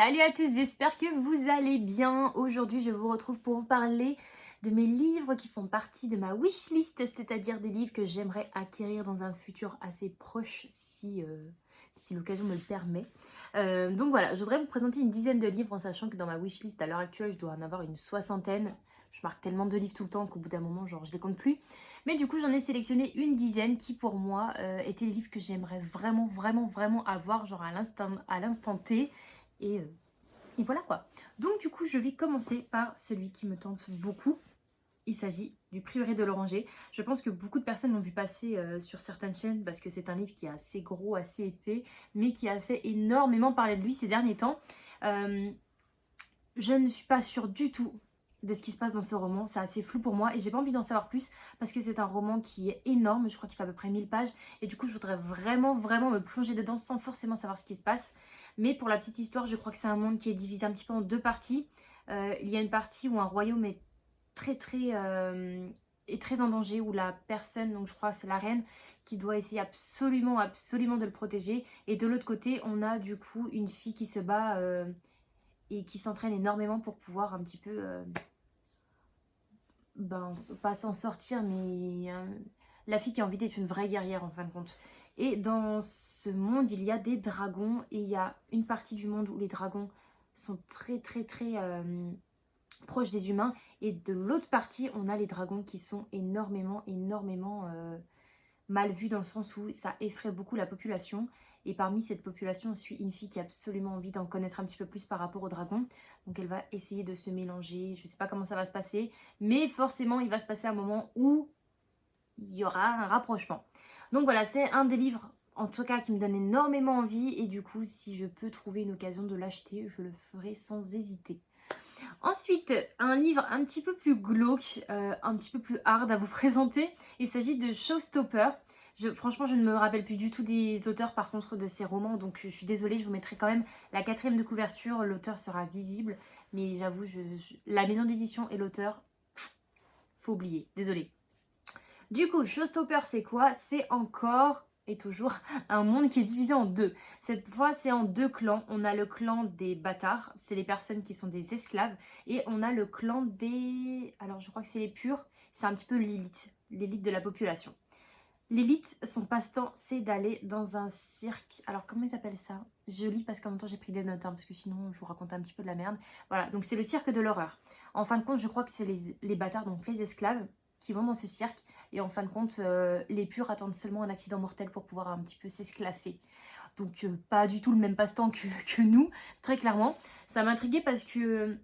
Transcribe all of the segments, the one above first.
Salut à tous, j'espère que vous allez bien. Aujourd'hui, je vous retrouve pour vous parler de mes livres qui font partie de ma wishlist, c'est-à-dire des livres que j'aimerais acquérir dans un futur assez proche si l'occasion me le permet. Donc voilà, je voudrais vous présenter une dizaine de livres en sachant que dans ma wishlist, à l'heure actuelle, je dois en avoir une soixantaine. Je marque tellement de livres tout le temps qu'au bout d'un moment, genre, je les compte plus. Mais du coup, j'en ai sélectionné une dizaine qui, pour moi, étaient les livres que j'aimerais vraiment avoir, genre à l'instant T. Et, euh, et voilà quoi. Donc du coup, je vais commencer par celui qui me tente beaucoup. Il s'agit du Prieuré de l'Oranger. Je pense que beaucoup de personnes l'ont vu passer sur certaines chaînes parce que c'est un livre qui est assez gros, assez épais, mais qui a fait énormément parler de lui ces derniers temps. Euh, je ne suis pas sûre du tout de ce qui se passe dans ce roman, c'est assez flou pour moi et j'ai pas envie d'en savoir plus parce que c'est un roman qui est énorme, je crois qu'il fait à peu près 1000 pages et du coup je voudrais vraiment me plonger dedans sans forcément savoir ce qui se passe. Mais pour la petite histoire, je crois que c'est un monde qui est divisé un petit peu en deux parties. Il y a une partie où un royaume est très en danger, où la personne, donc je crois que c'est la reine, qui doit essayer absolument de le protéger. Et de l'autre côté, on a du coup une fille qui se bat et qui s'entraîne énormément pour pouvoir un petit peu, pas s'en sortir, mais la fille qui a envie d'être une vraie guerrière en fin de compte. Et dans ce monde, il y a des dragons et il y a une partie du monde où les dragons sont très proches des humains. Et de l'autre partie, on a les dragons qui sont énormément mal vus dans le sens où ça effraie beaucoup la population. Et parmi cette population, on suit une fille qui a absolument envie d'en connaître un petit peu plus par rapport aux dragons. Donc elle va essayer de se mélanger. Je ne sais pas comment ça va se passer. Mais forcément, il va se passer un moment où il y aura un rapprochement. Donc voilà, c'est un des livres, en tout cas, qui me donne énormément envie. Et du coup, si je peux trouver une occasion de l'acheter, je le ferai sans hésiter. Ensuite, un livre un petit peu plus glauque, un petit peu plus hard à vous présenter. Il s'agit de Showstopper. Franchement, je ne me rappelle plus du tout des auteurs par contre de ces romans, donc je suis désolée, je vous mettrai quand même la quatrième de couverture, l'auteur sera visible, mais j'avoue, la maison d'édition et l'auteur, faut oublier, désolée. Du coup, Showstopper, c'est quoi? C'est encore et toujours un monde qui est divisé en deux. Cette fois, c'est en deux clans. On a le clan des bâtards, c'est les personnes qui sont des esclaves. Et on a le clan des... Alors, je crois que c'est les purs. C'est un petit peu l'élite de la population. L'élite, son passe-temps, c'est d'aller dans un cirque. Alors, comment ils appellent ça? Je lis parce qu'en même temps, j'ai pris des notes, hein, parce que sinon, je vous raconte un petit peu de la merde. Voilà, donc c'est le cirque de l'horreur. En fin de compte, je crois que c'est les bâtards, donc les esclaves, qui vont dans ce cirque. Et en fin de compte, les purs attendent seulement un accident mortel pour pouvoir un petit peu s'esclaffer. Donc, pas du tout le même passe-temps que nous, très clairement. Ça m'intriguait parce que...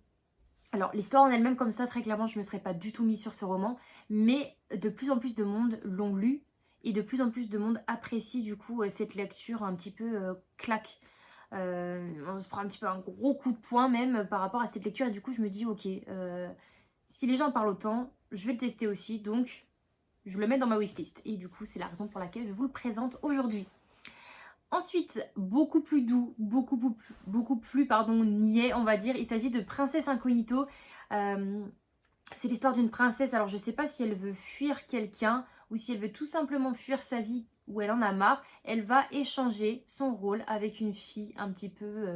Alors, l'histoire en elle-même, comme ça, très clairement, je ne me serais pas du tout mis sur ce roman. Mais de plus en plus de monde l'ont lu. Et de plus en plus de monde apprécie, du coup, cette lecture un petit peu claque. On se prend un petit peu un gros coup de poing même par rapport à cette lecture. Et du coup, je me dis, ok, si les gens parlent autant, je vais le tester aussi. Donc, je le mets dans ma wishlist. Et du coup, c'est la raison pour laquelle je vous le présente aujourd'hui. Ensuite, beaucoup plus doux, beaucoup plus niais, on va dire. Il s'agit de Princesse Incognito. C'est l'histoire d'une princesse. Alors, je ne sais pas si elle veut fuir quelqu'un ou si elle veut tout simplement fuir sa vie ou elle en a marre. Elle va échanger son rôle avec une fille un petit peu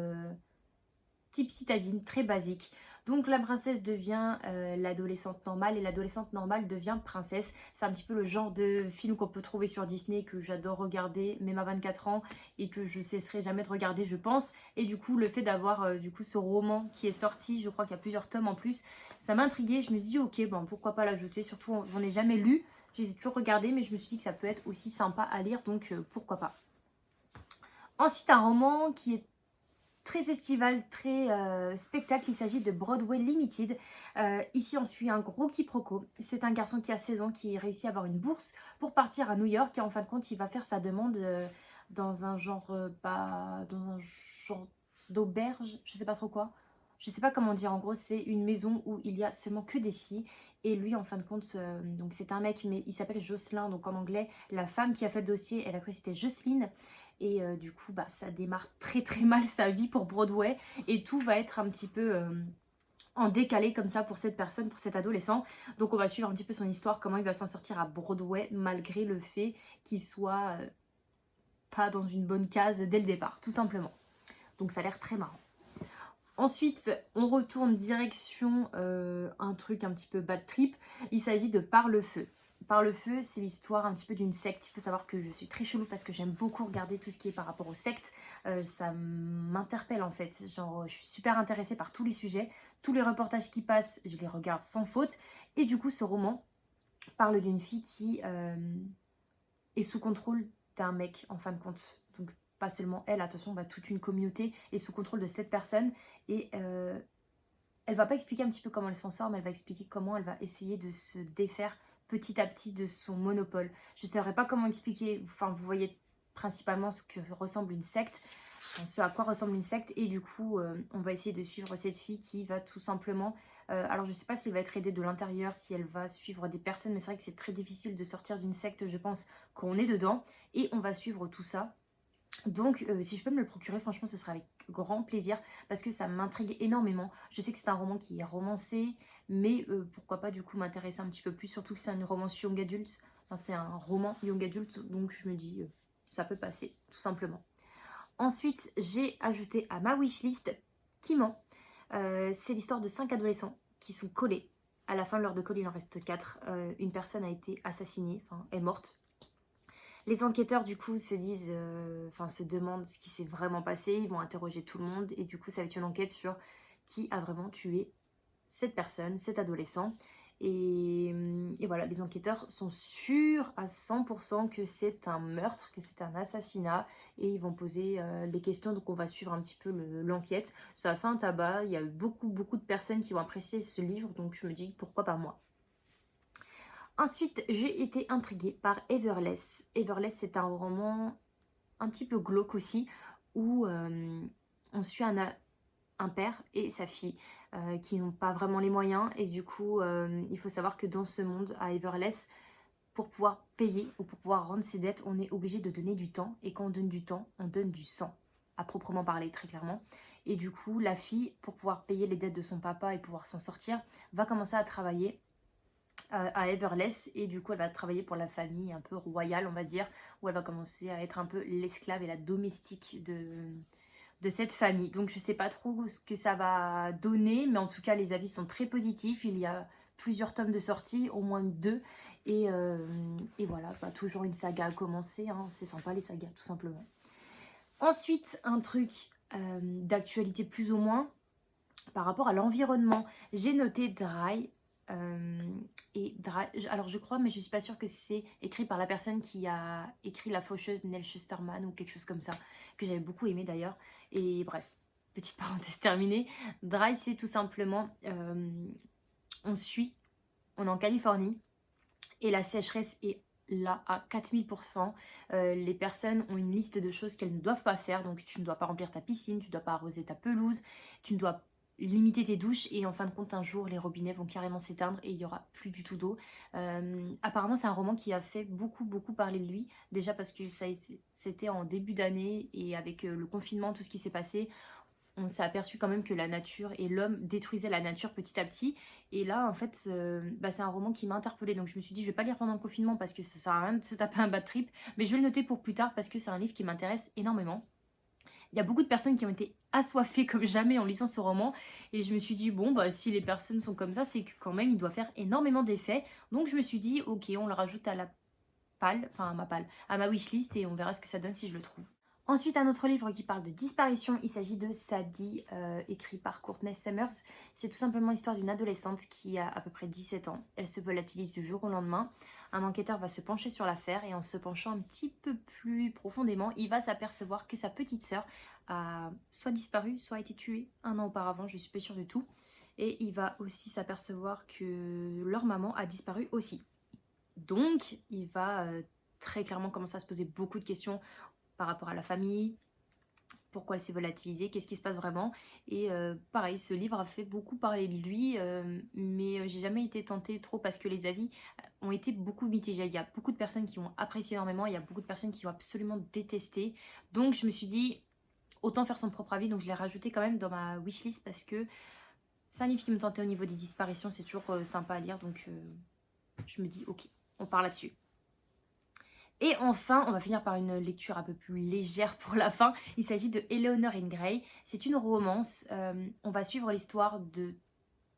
type citadine, très basique. Donc la princesse devient l'adolescente normale et l'adolescente normale devient princesse. C'est un petit peu le genre de film qu'on peut trouver sur Disney que j'adore regarder, même à 24 ans, et que je cesserai jamais de regarder, je pense. Et du coup, le fait d'avoir du coup ce roman qui est sorti, je crois qu'il y a plusieurs tomes en plus, ça m'a intriguée. Je me suis dit, ok, bon, pourquoi pas l'ajouter. Surtout, j'en ai jamais lu, je les ai toujours regardés, mais je me suis dit que ça peut être aussi sympa à lire, donc pourquoi pas. Ensuite, un roman qui est très festival, très spectacle. Il s'agit de Broadway Limited. Ici, on suit un gros quiproquo. C'est un garçon qui a 16 ans qui réussit à avoir une bourse pour partir à New York et en fin de compte, il va faire sa demande dans un genre, d'auberge, je sais pas trop quoi. Je sais pas comment dire. En gros, c'est une maison où il y a seulement que des filles. Et lui, en fin de compte, donc c'est un mec, mais il s'appelle Jocelyn. Donc en anglais, la femme qui a fait le dossier, elle a cru que c'était Jocelyne. Et du coup, ça démarre très mal sa vie pour Broadway. Et tout va être un petit peu en décalé comme ça pour cette personne, pour cet adolescent. Donc on va suivre un petit peu son histoire, comment il va s'en sortir à Broadway malgré le fait qu'il soit pas dans une bonne case dès le départ, tout simplement. Donc ça a l'air très marrant. Ensuite, on retourne direction un truc un petit peu bad trip. Il s'agit de Par le feu. Par le feu, c'est l'histoire un petit peu d'une secte. Il faut savoir que je suis très chelou parce que j'aime beaucoup regarder tout ce qui est par rapport aux sectes. Ça m'interpelle en fait. Genre, je suis super intéressée par tous les sujets. Tous les reportages qui passent, je les regarde sans faute. Et du coup, ce roman parle d'une fille qui est sous contrôle d'un mec en fin de compte. Donc pas seulement elle, attention, bah, toute une communauté est sous contrôle de cette personne. Et elle va pas expliquer un petit peu comment elle s'en sort, mais elle va expliquer comment elle va essayer de se défaire petit à petit de son monopole. Je ne saurais pas comment expliquer, enfin vous voyez principalement ce que ressemble une secte, enfin, ce à quoi ressemble une secte, et du coup on va essayer de suivre cette fille qui va tout simplement, alors je sais pas si elle va être aidée de l'intérieur, si elle va suivre des personnes, mais c'est vrai que c'est très difficile de sortir d'une secte, je pense, quand on est dedans, et on va suivre tout ça. Donc, si je peux me le procurer, franchement, ce sera avec grand plaisir parce que ça m'intrigue énormément. Je sais que c'est un roman qui est romancé, mais pourquoi pas du coup m'intéresser un petit peu plus, surtout que c'est une romance young adulte. Enfin, c'est un roman young adulte, donc je me dis, ça peut passer, tout simplement. Ensuite, j'ai ajouté à ma wishlist Kiman. C'est l'histoire de 5 adolescents qui sont collés. À la fin de l'heure de colle, il en reste 4. Une personne a été assassinée, enfin, est morte. Les enquêteurs du coup se disent, enfin se demandent ce qui s'est vraiment passé, ils vont interroger tout le monde et du coup ça va être une enquête sur qui a vraiment tué cette personne, cet adolescent. Et voilà, les enquêteurs sont sûrs à 100% que c'est un meurtre, que c'est un assassinat et ils vont poser des questions, donc on va suivre un petit peu l'enquête. Ça a fait un tabac, il y a eu beaucoup de personnes qui ont apprécié ce livre, donc je me dis pourquoi pas moi. Ensuite, j'ai été intriguée par Everless. Everless, c'est un roman un petit peu glauque aussi, où on suit un père et sa fille qui n'ont pas vraiment les moyens. Et du coup, il faut savoir que dans ce monde, à Everless, pour pouvoir payer ou pour pouvoir rendre ses dettes, on est obligé de donner du temps. Et quand on donne du temps, on donne du sang, à proprement parler, très clairement. Et du coup, la fille, pour pouvoir payer les dettes de son papa et pouvoir s'en sortir, va commencer à travailler à Everless et du coup elle va travailler pour la famille un peu royale on va dire, où elle va commencer à être un peu l'esclave et la domestique de cette famille. Donc je sais pas trop ce que ça va donner, mais en tout cas les avis sont très positifs, il y a plusieurs tomes de sortie, au moins 2, et voilà, bah, toujours une saga à commencer, hein. C'est sympa les sagas tout simplement. Ensuite un truc d'actualité plus ou moins, par rapport à l'environnement, j'ai noté Dry. Alors je crois, mais je suis pas sûre que c'est écrit par la personne qui a écrit La Faucheuse, Nell Schusterman ou quelque chose comme ça, que j'avais beaucoup aimé d'ailleurs. Et bref, petite parenthèse terminée. Dry, c'est tout simplement, on est en Californie et la sécheresse est là à 4000%. Les personnes ont une liste de choses qu'elles ne doivent pas faire, donc tu ne dois pas remplir ta piscine, tu ne dois pas arroser ta pelouse, tu ne dois limiter tes douches et en fin de compte un jour les robinets vont carrément s'éteindre et il n'y aura plus du tout d'eau. Apparemment c'est un roman qui a fait beaucoup parler de lui, déjà parce que c'était en début d'année et avec le confinement, tout ce qui s'est passé, on s'est aperçu quand même que la nature et l'homme détruisaient la nature petit à petit. Et là, en fait, bah, c'est un roman qui m'a interpellée. Donc je me suis dit, je vais pas lire pendant le confinement parce que ça sert à rien de se taper un bad trip. Mais je vais le noter pour plus tard parce que c'est un livre qui m'intéresse énormément. Il y a beaucoup de personnes qui ont été assoiffées comme jamais en lisant ce roman. Et je me suis dit, bon, bah, si les personnes sont comme ça, c'est que quand même, il doit faire énormément d'effets. Donc je me suis dit, ok, on le rajoute à la palle, enfin à ma palle, à ma wishlist et on verra ce que ça donne si je le trouve. Ensuite, un autre livre qui parle de disparition, il s'agit de Sadie, écrit par Courtney Summers. C'est tout simplement l'histoire d'une adolescente qui a à peu près 17 ans. Elle se volatilise du jour au lendemain. Un enquêteur va se pencher sur l'affaire et en se penchant un petit peu plus profondément, il va s'apercevoir que sa petite sœur a soit disparu, soit été tuée un an auparavant, je suis pas sûre du tout. Et il va aussi s'apercevoir que leur maman a disparu aussi. Donc, il va très clairement commencer à se poser beaucoup de questions par rapport à la famille, pourquoi elle s'est volatilisée, qu'est-ce qui se passe vraiment. Et pareil, ce livre a fait beaucoup parler de lui, mais j'ai jamais été tentée trop parce que les avis ont été beaucoup mitigés. Il y a beaucoup de personnes qui ont apprécié énormément, il y a beaucoup de personnes qui ont absolument détesté. Donc je me suis dit, autant faire son propre avis, donc je l'ai rajouté quand même dans ma wishlist parce que c'est un livre qui me tentait au niveau des disparitions, c'est toujours sympa à lire, donc je me dis ok, on part là-dessus. Et enfin, on va finir par une lecture un peu plus légère pour la fin. Il s'agit de Eleanor in Grey. C'est une romance. On va suivre l'histoire de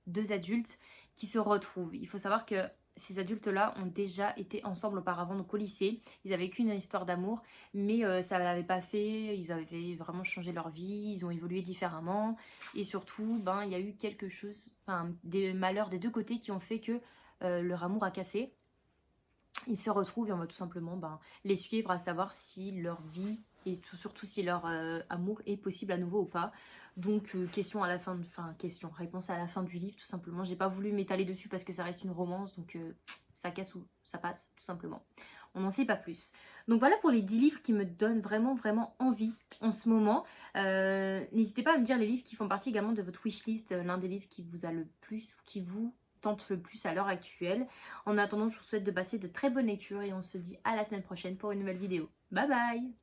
deux adultes qui se retrouvent. Il faut savoir que ces adultes-là ont déjà été ensemble auparavant, donc au lycée. Ils avaient qu'une histoire d'amour, mais ça ne l'avait pas fait. Ils avaient vraiment changé leur vie, ils ont évolué différemment. Et surtout, ben, il y a eu quelque chose, enfin, des malheurs des deux côtés qui ont fait que leur amour a cassé. Ils se retrouvent et on va tout simplement les suivre, à savoir si leur vie et surtout si leur amour est possible à nouveau ou pas. Donc question à la fin, réponse à la fin du livre tout simplement. J'ai pas voulu m'étaler dessus parce que ça reste une romance, donc ça casse ou ça passe tout simplement. On n'en sait pas plus. Donc voilà pour les 10 livres qui me donnent vraiment vraiment envie en ce moment. N'hésitez pas à me dire les livres qui font partie également de votre wishlist, l'un des livres qui vous a le plus, qui vous tente le plus à l'heure actuelle. En attendant, je vous souhaite de passer de très bonnes lectures et on se dit à la semaine prochaine pour une nouvelle vidéo. Bye bye!